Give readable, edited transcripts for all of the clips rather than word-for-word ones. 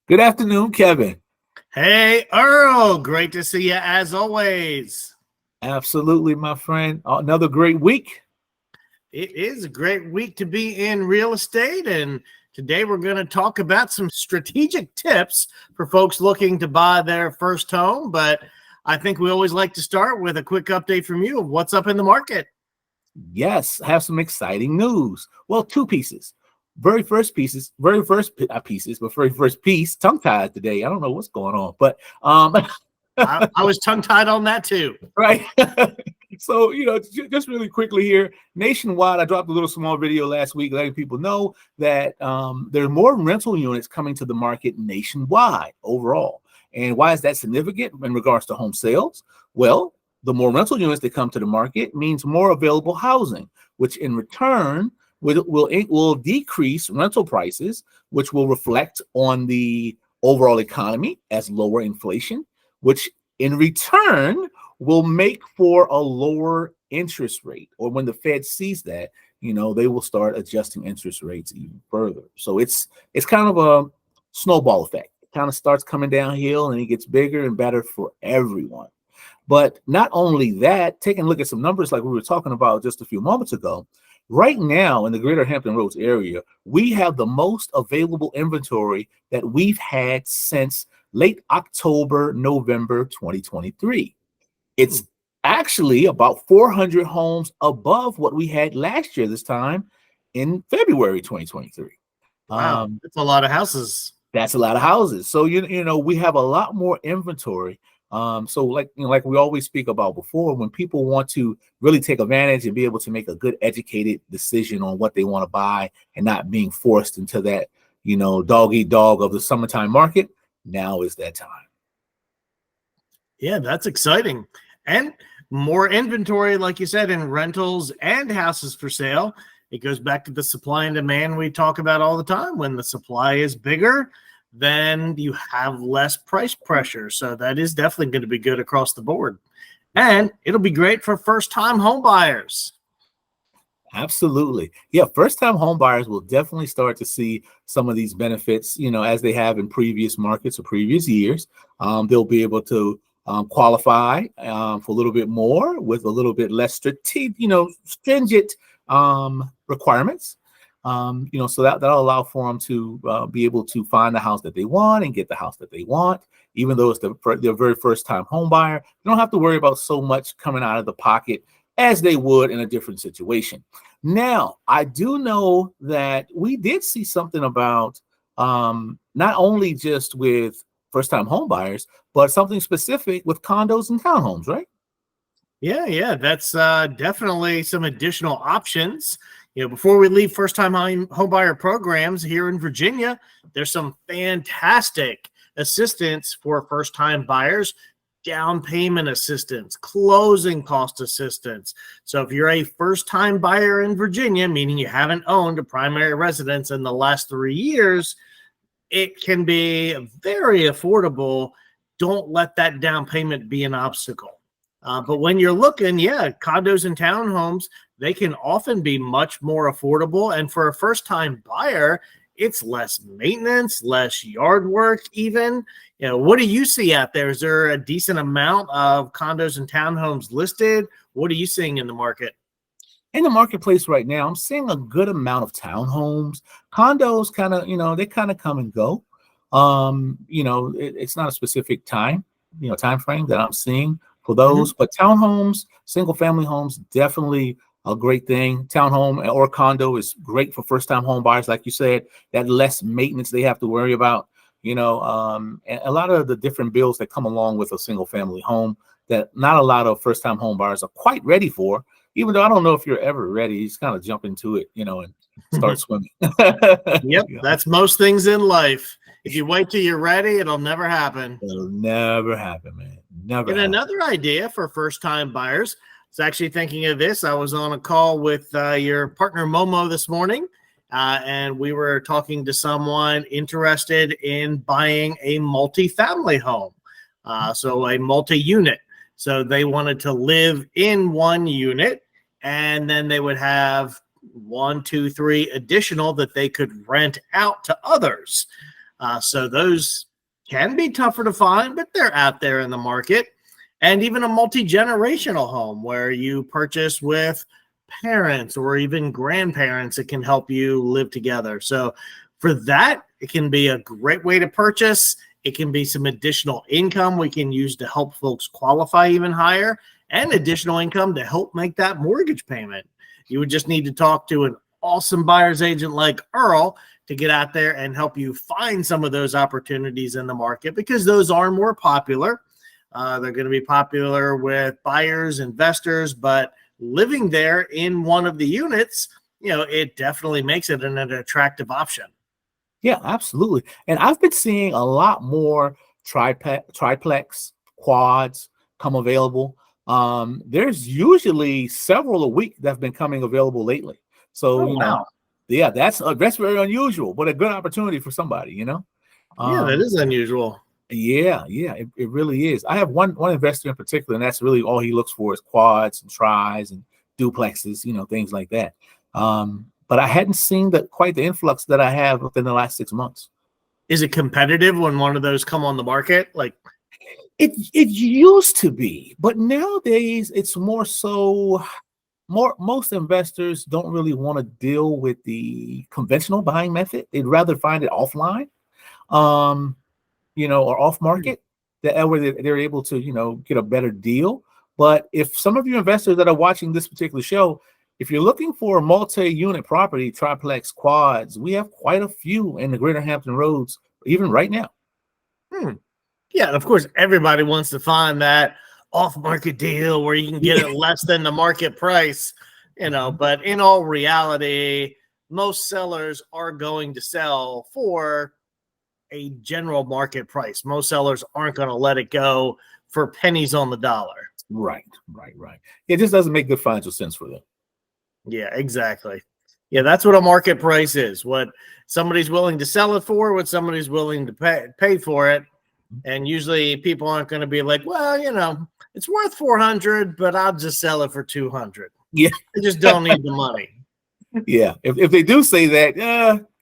Good afternoon, Kevin. Hey, Earl, great to see you as always. Absolutely, my friend. Another great week. It is a great week to be in real estate, and today we're going to talk about some strategic tips for folks looking to buy their first home. But I think we always like to start with a quick update from you of what's up in the market. Yes, I have some exciting news. Well, two pieces. Very first piece, tongue-tied today. I don't know what's going on, but I was tongue-tied on that too. right. So, just really quickly here, nationwide, I dropped a little small video last week letting people know that there are more rental units coming to the market nationwide overall. And why is that significant in regards to home sales? Well, the more rental units that come to the market means more available housing, which in return will decrease rental prices, which will reflect on the overall economy as lower inflation, which in return will make for a lower interest rate. Or when the Fed sees that, they will start adjusting interest rates even further. So it's kind of a snowball effect. It kind of starts coming downhill and it gets bigger and better for everyone. But not only that, taking a look at some numbers like we were talking about just a few moments ago, right now in the greater Hampton Roads area, we have the most available inventory that we've had since late October, November 2023. It's actually about 400 homes above what we had last year this time in February 2023. Wow, that's a lot of houses. That's a lot of houses. So, we have a lot more inventory. So like we always speak about before, when people want to really take advantage and be able to make a good educated decision on what they want to buy and not being forced into that, dog eat dog of the summertime market, now is that time. Yeah, that's exciting. And more inventory, like you said, in rentals and houses for sale. It goes back to the supply and demand we talk about all the time. When the supply is bigger, then you have less price pressure. So that is definitely going to be good across the board. And it'll be great for first-time home buyers. Absolutely. Yeah, first-time home buyers will definitely start to see some of these benefits, as they have in previous markets or previous years. They'll be able to qualify for a little bit more with a little bit less stringent requirements. So that'll allow for them to be able to find the house that they want and get the house that they want, even though it's their very first time home buyer. They don't have to worry about so much coming out of the pocket as they would in a different situation. Now, I do know that we did see something about not only just with first time home buyers, but something specific with condos and townhomes, right? Yeah, that's definitely some additional options. Before we leave first-time home buyer programs here in Virginia, there's some fantastic assistance for first-time buyers, down payment assistance, closing cost assistance. So if you're a first-time buyer in Virginia, meaning you haven't owned a primary residence in the last 3 years, it can be very affordable. Don't let that down payment be an obstacle. But when you're looking, condos and townhomes, they can often be much more affordable. And for a first-time buyer, it's less maintenance, less yard work even. What do you see out there? Is there a decent amount of condos and townhomes listed? What are you seeing in the market? In the marketplace right now, I'm seeing a good amount of townhomes. Condos kind of, they kind of come and go. It's not a specific time frame that I'm seeing for those, but townhomes, single family homes, definitely a great thing. Townhome or condo is great for first time home buyers. Like you said, that less maintenance they have to worry about, and a lot of the different bills that come along with a single family home that not a lot of first time home buyers are quite ready for, even though I don't know if you're ever ready. You just kind of jump into it, and start swimming. Yep. That's most things in life. If you wait till you're ready, it'll never happen. It'll never happen, man. Never. And another idea for first-time buyers, I was actually thinking of this. I was on a call with your partner Momo this morning, and we were talking to someone interested in buying a multi-family home, so a multi-unit. So they wanted to live in one unit, and then they would have 1, 2, 3 additional that they could rent out to others. So those can be tougher to find, but they're out there in the market. And even a multi-generational home where you purchase with parents or even grandparents that can help you live together. So for that, it can be a great way to purchase. It can be some additional income we can use to help folks qualify even higher, and additional income to help make that mortgage payment. You would just need to talk to an awesome buyer's agent like Earl to get out there and help you find some of those opportunities in the market, because those are more popular. They're going to be popular with buyers, investors, but living there in one of the units, it definitely makes it an attractive option. Yeah, absolutely. And I've been seeing a lot more triplex quads come available. There's usually several a week that have been coming available lately. So, Wow. Yeah, that's very unusual, but a good opportunity for somebody, Yeah, that is unusual. Yeah, it really is. I have one investor in particular, and that's really all he looks for is quads and tris and duplexes, things like that. But I hadn't seen quite the influx that I have within the last 6 months. Is it competitive when one of those come on the market? It used to be, but nowadays it's more so. Most investors don't really want to deal with the conventional buying method. They'd rather find it offline, or off market, that way they're able to, get a better deal. But if some of you investors that are watching this particular show, if you're looking for a multi-unit property, triplex, quads, we have quite a few in the greater Hampton Roads, even right now. Yeah, and of course, everybody wants to find that off-market deal where you can get it less than the market price, but in all reality, most sellers are going to sell for a general market price. Most sellers aren't going to let it go for pennies on the dollar. Right. It just doesn't make good financial sense for them. Yeah, exactly. Yeah, that's what a market price is. What somebody's willing to sell it for, what somebody's willing to pay for it. And usually people aren't going to be like, well, it's worth $400, but I'll just sell it for $200. Yeah. They just don't need the money. Yeah. If they do say that,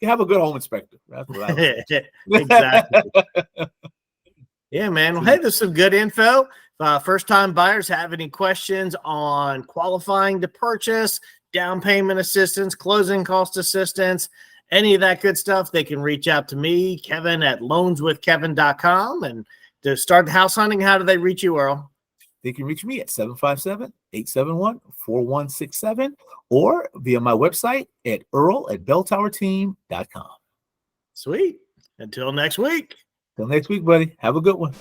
you have a good home inspector. That's what I would say. Exactly. Yeah, man. Well, hey, there's some good info. First-time buyers have any questions on qualifying to purchase, down payment assistance, closing cost assistance, any of that good stuff, they can reach out to me, Kevin, at loanswithkevin.com. And to start the house hunting, how do they reach you, Earl? They can reach me at 757-871-4167 or via my website at earl@belltowerteam.com. Sweet. Until next week. Till next week, buddy. Have a good one.